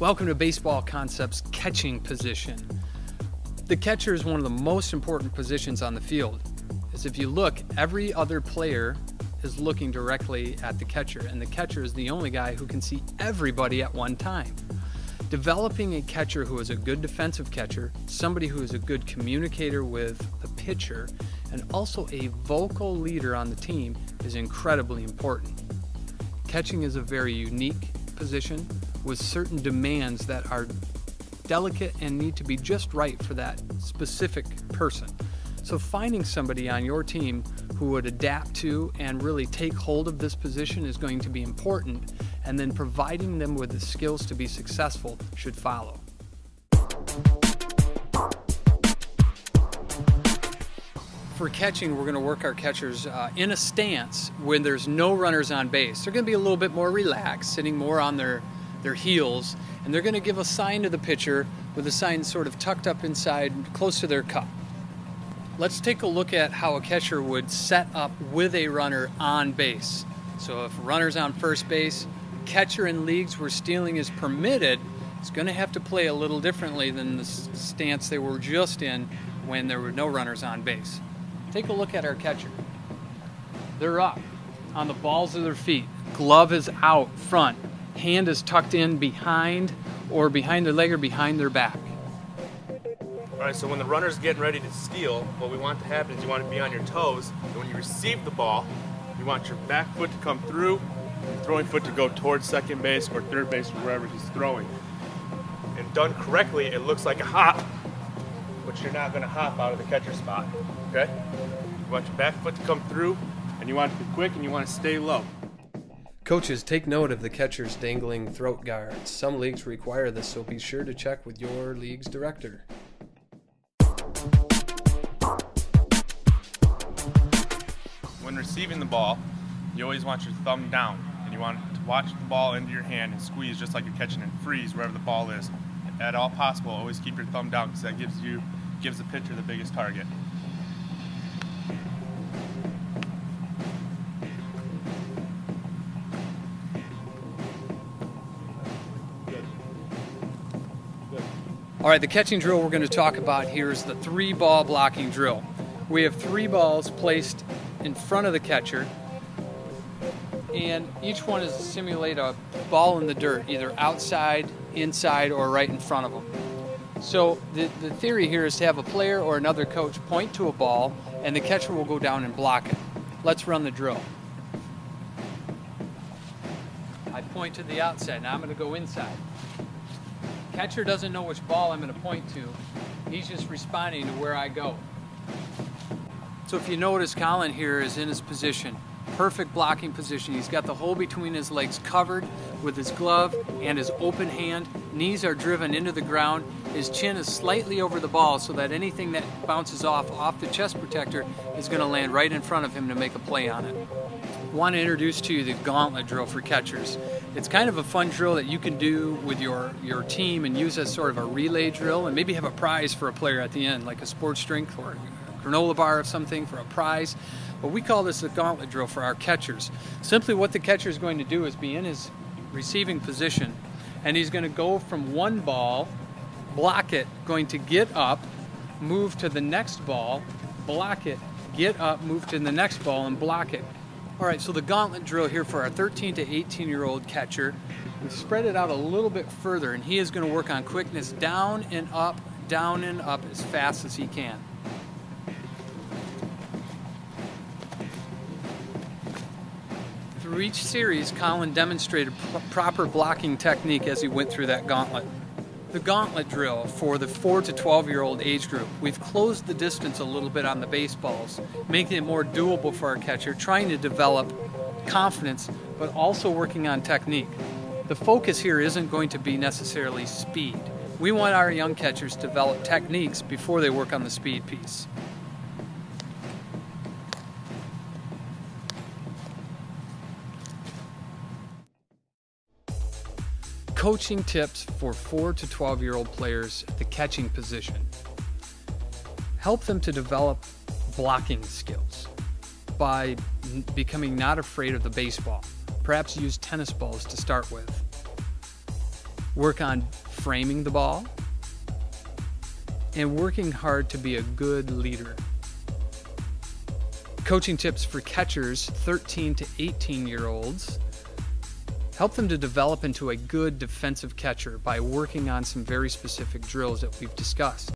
Welcome to Baseball Concepts catching position. The catcher is one of the most important positions on the field. As if you look, every other player is looking directly at the catcher, and the catcher is the only guy who can see everybody at one time. Developing a catcher who is a good defensive catcher, somebody who is a good communicator with the pitcher, and also a vocal leader on the team is incredibly important. Catching is a very unique position with certain demands that are delicate and need to be just right for that specific person. So finding somebody on your team who would adapt to and really take hold of this position is going to be important, and then providing them with the skills to be successful should follow. For catching, we're going to work our catchers in a stance when there's no runners on base. They're going to be a little bit more relaxed, sitting more on their heels, and they're going to give a sign to the pitcher with the sign sort of tucked up inside close to their cup. Let's take a look at how a catcher would set up with a runner on base. So if a runner's on first base, catcher in leagues where stealing is permitted is going to have to play a little differently than the stance they were just in when there were no runners on base. Take a look at our catcher. They're up on the balls of their feet. Glove is out front. Hand is tucked in behind or behind their leg or behind their back. All right, so when the runner's getting ready to steal, what we want to happen is you want to be on your toes, and when you receive the ball, you want your back foot to come through, your throwing foot to go towards second base or third base or wherever he's throwing. And done correctly, it looks like a hop, but you're not going to hop out of the catcher spot, okay? You want your back foot to come through, and you want it to be quick, and you want to stay low. Coaches, take note of the catcher's dangling throat guards. Some leagues require this, so be sure to check with your league's director. When receiving the ball, you always want your thumb down, and you want to watch the ball into your hand and squeeze just like you're catching and freeze wherever the ball is. At all possible, always keep your thumb down because that gives the pitcher the biggest target. All right, the catching drill we're going to talk about here is the 3-ball blocking drill. We have 3 balls placed in front of the catcher, and each one is to simulate a ball in the dirt, either outside, inside, or right in front of them. So the theory here is to have a player or another coach point to a ball, and the catcher will go down and block it. Let's run the drill. I point to the outside. Now I'm going to go inside. Catcher doesn't know which ball I'm going to point to. He's just responding to where I go. So if you notice, Colin here is in his position. Perfect blocking position. He's got the hole between his legs covered with his glove and his open hand. Knees are driven into the ground. His chin is slightly over the ball so that anything that bounces off the chest protector is going to land right in front of him to make a play on it. I want to introduce to you the gauntlet drill for catchers. It's kind of a fun drill that you can do with your team and use as sort of a relay drill, and maybe have a prize for a player at the end, like a sports drink or a granola bar or something for a prize. But we call this the gauntlet drill for our catchers. Simply what the catcher is going to do is be in his receiving position, and he's going to go from one ball, block it, going to get up, move to the next ball, block it, get up, move to the next ball, and block it. All right, so the gauntlet drill here for our 13 to 18-year-old catcher, we've spread it out a little bit further, and he is going to work on quickness down and up as fast as he can. Through each series, Colin demonstrated proper blocking technique as he went through that gauntlet. The gauntlet drill for the 4 to 12-year-old age group. We've closed the distance a little bit on the baseballs, making it more doable for our catcher, trying to develop confidence, but also working on technique. The focus here isn't going to be necessarily speed. We want our young catchers to develop techniques before they work on the speed piece. Coaching tips for 4 to 12-year-old players at the catching position. Help them to develop blocking skills by becoming not afraid of the baseball. Perhaps use tennis balls to start with. work on framing the ball, and working hard to be a good leader. Coaching tips for catchers 13 to 18-year-olds. Help them to develop into a good defensive catcher by working on some very specific drills that we've discussed.